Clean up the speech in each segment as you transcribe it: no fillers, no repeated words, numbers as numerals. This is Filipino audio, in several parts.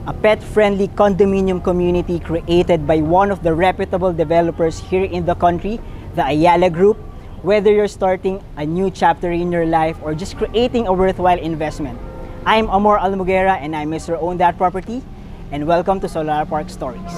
a pet-friendly condominium community created by one of the reputable developers here in the country, the Ayala Group. Whether you're starting a new chapter in your life or just creating a worthwhile investment. I'm Amor Almugera and I'm Mr. Own That Property, and welcome to Solara Park Stories.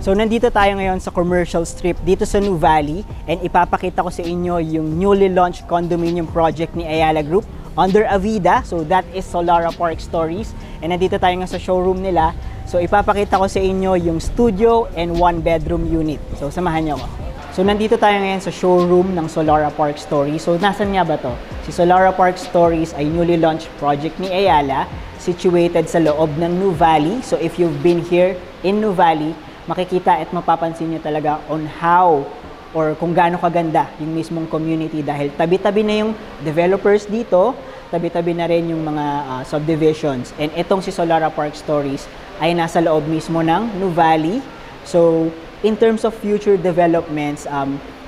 So nandito tayo ngayon sa commercial strip dito sa Nuvali, and ipapakita ko sa inyo yung newly launched condominium project ni Ayala Group under Avida. So that is Solara Park Stories, and nandito tayo nga sa showroom nila. So ipapakita ko sa inyo yung studio and 1-bedroom unit. So samahan niyo ako. So nandito tayo ngayon sa showroom ng Solara Park Stories. So nasan nga ba to? Si Solara Park Stories ay newly launched project ni Ayala, situated sa loob ng Nuvali. So if you've been here in Nuvali, makikita at mapapansin nyo talaga on how or kung gaano kaganda yung mismong community, dahil tabi-tabi na yung developers dito, tabi-tabi na rin yung mga subdivisions. And itong si Solara Park Stories ay nasa loob mismo ng Nuvali. So in terms of future developments,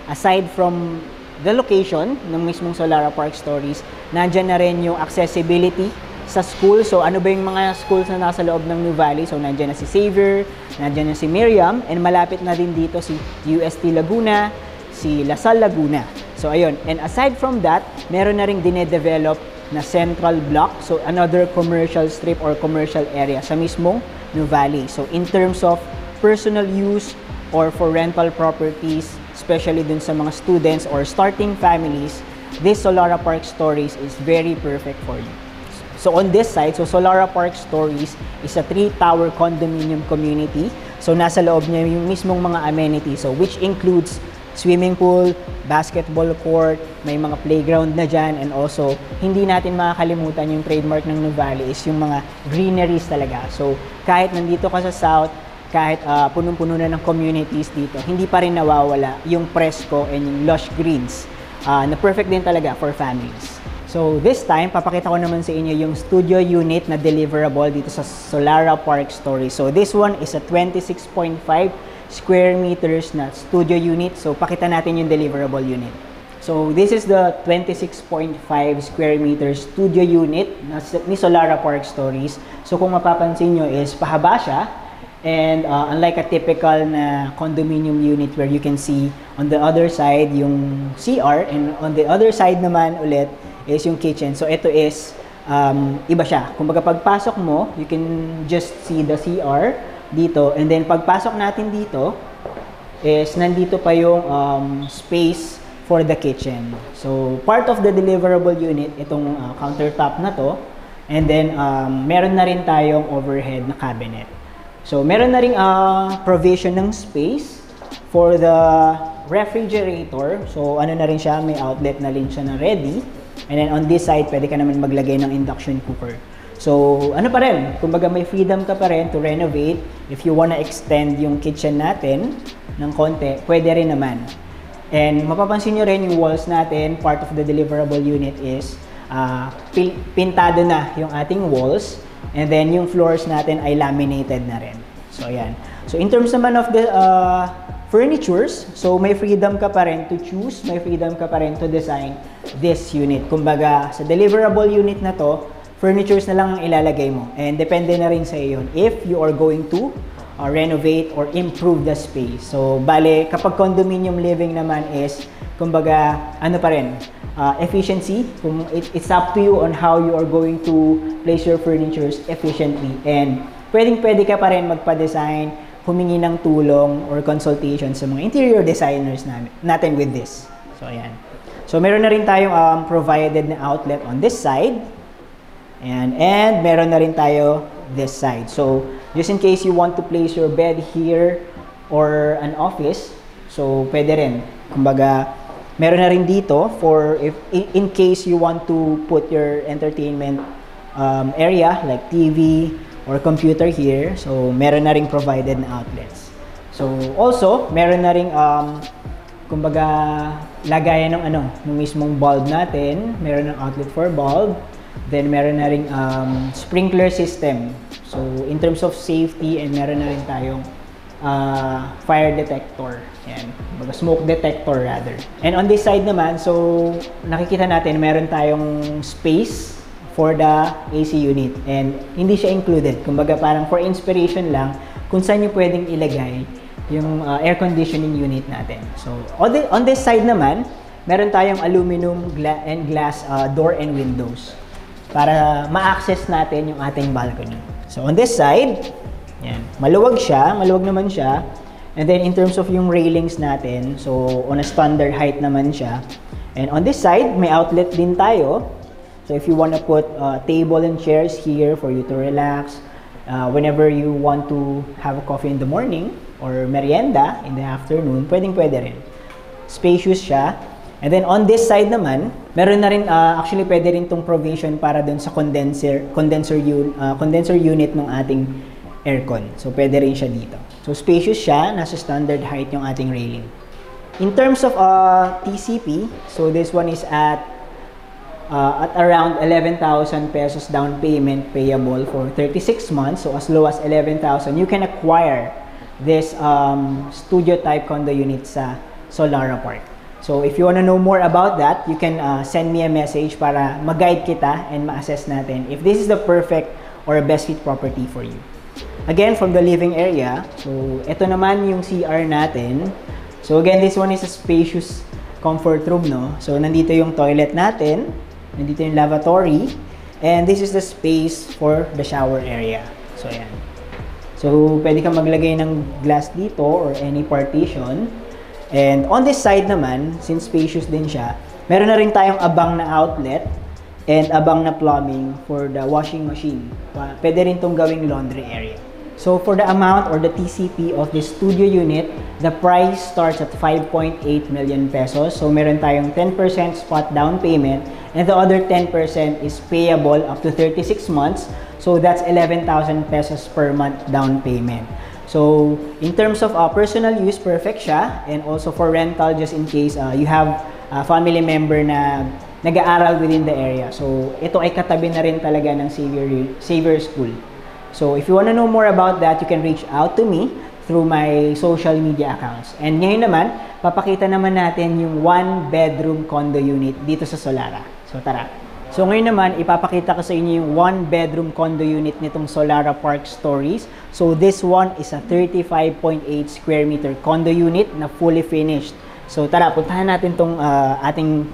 aside from the location ng mismong Solara Park Stories, nandyan na rin yung accessibility sa school. So ano ba yung mga schools na nasa loob ng Nuvali? So nandiyan na si Xavier, nandiyan na si Miriam, and malapit na din dito si UST Laguna, si Lasal Laguna. So ayun, and aside from that, meron na ring dinedevelop na central block, so another commercial strip or commercial area sa mismong Nuvali. So in terms of personal use or for rental properties, especially dun sa mga students or starting families, this Solara Park Stories is very perfect for you. So on this side, so Solara Park Stories is a 3-tower condominium community. So nasa loob niya yung mismong mga amenities, so which includes swimming pool, basketball court, may mga playground na dyan, and also hindi natin makakalimutan yung trademark ng Nuvali is yung mga greeneries talaga. So kahit nandito ka sa South, kahit punong-puno na ng communities dito, hindi pa rin nawawala yung presko and yung lush greens na perfect din talaga for families. So this time, papakita ko naman sa inyo yung studio unit na deliverable dito sa Solara Park Stories. So this one is a 26.5 square meters na studio unit. So pakita natin yung deliverable unit. So this is the 26.5 square meters studio unit ni Solara Park Stories. So kung mapapansin nyo is pahaba siya. And unlike a typical na condominium unit where you can see on the other side yung CR, and on the other side naman ulit is yung kitchen. So ito is iba siya. Kumbaga pagpasok mo, you can just see the CR dito, and then pagpasok natin dito is nandito pa yung space for the kitchen. So part of the deliverable unit itong countertop na to, and then meron na rin tayong overhead na cabinet. So meron na ring provision ng space for the refrigerator. So ano na rin siya, may outlet na rin siya na ready. And then on this side, pwede ka naman maglagay ng induction cooker. So, ano pa rin, kumbaga may freedom ka pa rin to renovate. If you wanna extend yung kitchen natin ng konti, pwede rin naman. And mapapansin nyo rin yung walls natin, part of the deliverable unit is pintado na yung ating walls. And then yung floors natin ay laminated na rin. So, ayan. So, in terms naman of the furnitures, so may freedom ka pa rin to choose, may freedom ka pa rin to design this unit. Kumbaga, sa deliverable unit na to, furnitures na lang ang ilalagay mo. And depende na rin sa iyo if you are going to renovate or improve the space. So, bale, kapag condominium living naman is, kumbaga, ano pa rin, efficiency. It's up to you on how you are going to place your furnitures efficiently. And pwedeng-pwede ka pa rin magpa-design, humingi ng tulong or consultation sa mga interior designers natin with this. So, ayan. So, meron na rin tayong provided na outlet on this side. And meron na rin tayo this side. So, just in case you want to place your bed here or an office, so, pwede rin. Kumbaga, meron na rin dito for if in case you want to put your entertainment area like TV or computer here. So, meron na ring provided na outlets. So, also, meron na ring, kumbaga, lagayan ng ng mismong bulb natin. Meron ng outlet for bulb. Then, meron na ring sprinkler system. So, in terms of safety, and meron na rin tayong fire detector. Yan. Kumbaga, smoke detector rather. And on this side naman, so, nakikita natin, meron tayong space for the AC unit. And hindi siya included. Kumbaga, parang for inspiration lang, kung saan nyo pwedeng ilagay yung air conditioning unit natin. So, on this side naman, meron tayong aluminum and glass door and windows para ma-access natin yung ating balcony. So, on this side, yan, maluwag naman siya. And then, in terms of yung railings natin, so, on a standard height naman siya. And on this side, may outlet din tayo. So, if you want to put table and chairs here for you to relax, whenever you want to have a coffee in the morning, or merienda in the afternoon, pwede rin. Spacious siya. And then on this side naman, meron na rin, actually pwede rin tong provision para dun sa condenser unit ng ating aircon. So pwede rin siya dito. So spacious siya, nasa standard height yung ating railing. In terms of TCP, so this one is at around 11,000 pesos down payment payable for 36 months. So as low as 11,000, you can acquire this studio type condo unit sa Solara Park. So if you want to know more about that, you can send me a message para mag-guide kita and ma-assess natin if this is the perfect or best fit property for you. Again, from the living area, so ito naman yung CR natin. So again, this one is a spacious comfort room, no? So nandito yung toilet natin, nandito yung lavatory, and this is the space for the shower area. So ayan. So, pwede kang maglagay ng glass dito or any partition. And on this side naman, since spacious din siya, meron na rin tayong abang na outlet and abang na plumbing for the washing machine. Pwede rin itong gawing laundry area. So, for the amount or the TCP of this studio unit, the price starts at 5.8 million pesos. So, meron tayong 10% spot down payment and the other 10% is payable up to 36 months. So, that's 11,000 pesos per month down payment. So, in terms of personal use, perfect siya. And also for rental, just in case you have a family member na nag-aaral within the area. So, ito ay katabi na rin talaga ng Xavier School. So, if you want to know more about that, you can reach out to me through my social media accounts. And ngayon naman, papakita naman natin yung 1-bedroom condo unit dito sa Solara. So, tara! So ngayon naman, ipapakita ko sa inyo yung 1-bedroom condo unit nitong Solara Park Stories. So this one is a 35.8 square meter condo unit na fully finished. So tara, puntahan natin tong ating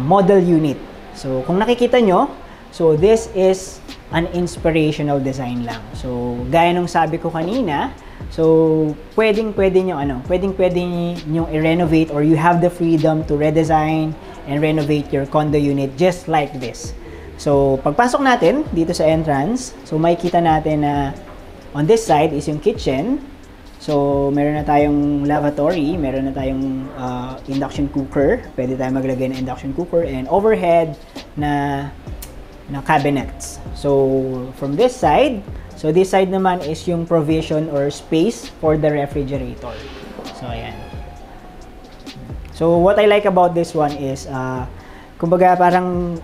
model unit. So kung nakikita nyo, so this is an inspirational design lang. So gaya nung sabi ko kanina, so pwedeng nyo i-renovate or you have the freedom to redesign and renovate your condo unit just like this. So, pagpasok natin dito sa entrance, so makikita natin na on this side is yung kitchen. So, meron na tayong lavatory, meron na tayong induction cooker. Pwede tayong maglagay ng induction cooker and overhead na cabinets. So, from this side, so this side naman is yung provision or space for the refrigerator. So, ayan. So, what I like about this one is, kumbaga parang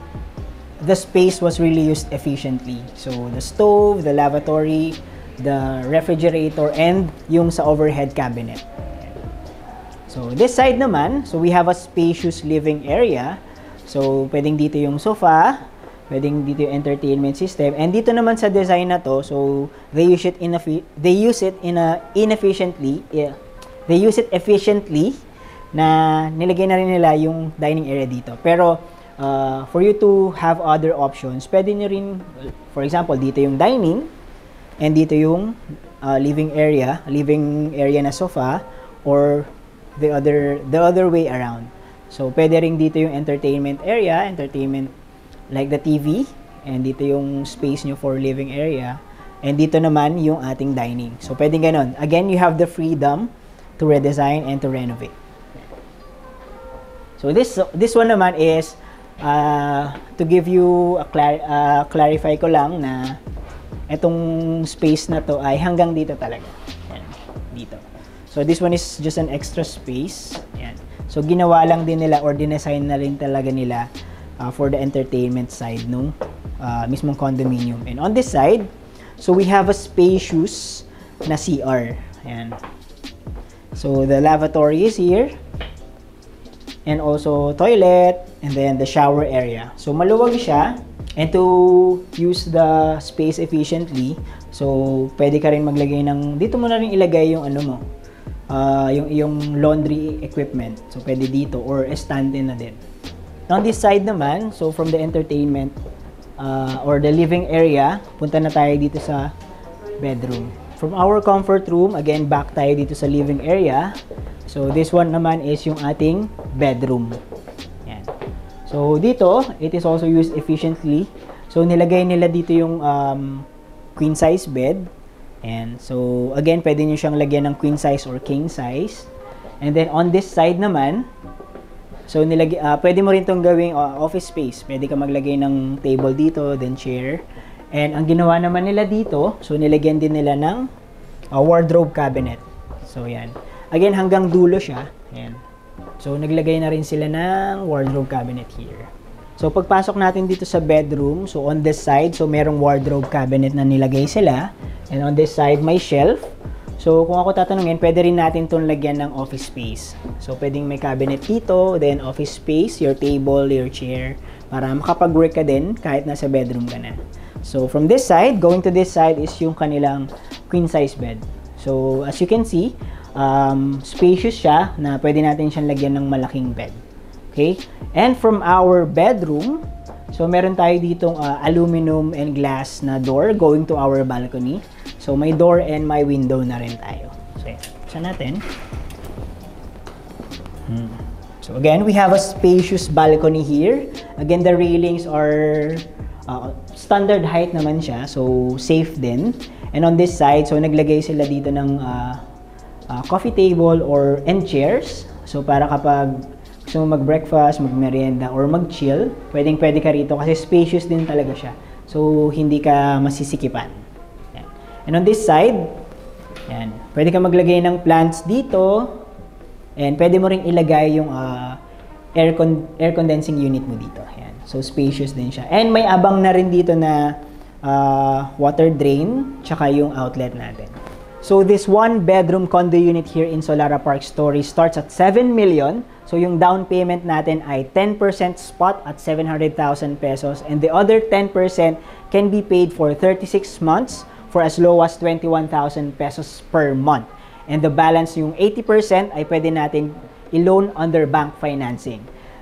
the space was really used efficiently. So, the stove, the lavatory, the refrigerator, and yung sa overhead cabinet. So, this side naman, so we have a spacious living area. So, pwedeng dito yung sofa, pwedeng dito yung entertainment system. And dito naman sa design na to, so they use it efficiently na nilagay na rin nila yung dining area dito. Pero for you to have other options, pwede nyo rin, for example, dito yung dining and dito yung living area na sofa, or the other way around. So pwede rin dito yung entertainment like the TV, and dito yung space nyo for living area, and dito naman yung ating dining. So pwede ganon. Again, you have the freedom to redesign and to renovate. So this one naman is to give you a clarify ko lang na Itong space na to ay hanggang dito talaga. Yan, dito. So this one is just an extra space. Yan. So ginawa lang din nila or dinesign na rin talaga nila for the entertainment side nung mismong condominium. And on this side, so we have a spacious na CR. Ayan. So the lavatory is here. And also toilet. And then the shower area. So maluwag siya. And to use the space efficiently, so pwede ka rin maglagay ng, dito mo na rin ilagay yung ano mo, yung laundry equipment. So pwede dito or estante na din. On this side naman, so from the entertainment or the living area, punta na tayo dito sa bedroom. From our comfort room, again back tayo dito sa living area. So this one naman is yung ating bedroom. Yan. So dito, it is also used efficiently. So nilagay nila dito yung queen size bed. And so again, pwede nyo siyang lagyan ng queen size or king size. And then on this side naman, so pwede mo rin itong gawing office space. Pwede ka maglagay ng table dito, then chair. And ang ginawa naman nila dito, so nilagyan din nila ng wardrobe cabinet. So yan. Again, hanggang dulo siya. Ayan. So naglagay na rin sila ng wardrobe cabinet here. So pagpasok natin dito sa bedroom, so on this side, so merong wardrobe cabinet na nilagay sila. And on this side, may shelf. So kung ako tatanungin, pwede rin natin itong lagyan ng office space. So pwedeng may cabinet dito, then office space, your table, your chair, para makapag-work ka din kahit nasa bedroom ka na. So from this side, going to this side is yung kanilang queen size bed. So as you can see, spacious siya na pwede natin siyang lagyan ng malaking bed. Okay? And from our bedroom, so meron tayo ditong aluminum and glass na door going to our balcony. So may door and may window na rin tayo. So buksan natin. So again, we have a spacious balcony here. Again, the railings are standard height naman siya. So safe din. And on this side, so naglagay sila dito ng coffee table and chairs. So para kapag gusto mo mag-breakfast, mag-merienda, or mag-chill, pwede ka rito kasi spacious din talaga siya. So hindi ka masisikipan. Yan. And on this side, yan, pwede ka maglagay ng plants dito. And pwede mo ring ilagay yung air condensing unit mo dito. Yan. So spacious din siya. And may abang na rin dito na water drain, tsaka yung outlet natin. So this one bedroom condo unit here in Solara Park Story starts at 7 million. So yung down payment natin ay 10% spot at 700,000 pesos, and the other 10% can be paid for 36 months for as low as 21,000 pesos per month. And the balance, yung 80%, ay pwede natin i-loan under bank financing.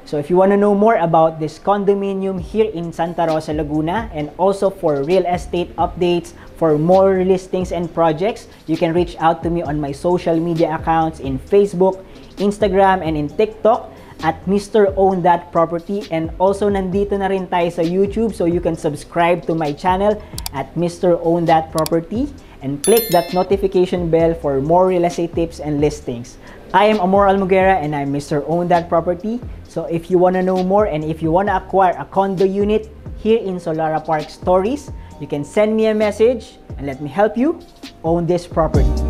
So if you want to know more about this condominium here in Santa Rosa, Laguna, and also for real estate updates, for more listings and projects, you can reach out to me on my social media accounts in Facebook, Instagram, and in TikTok at Mr. Own That Property. And also nandito na rin tayo sa YouTube, so you can subscribe to my channel at Mr. Own That Property and click that notification bell for more real estate tips and listings. I am Amor Almugera and I'm Mr. Own That Property. So if you want to know more and if you want to acquire a condo unit here in Solara Park Stories, you can send me a message and let me help you own this property.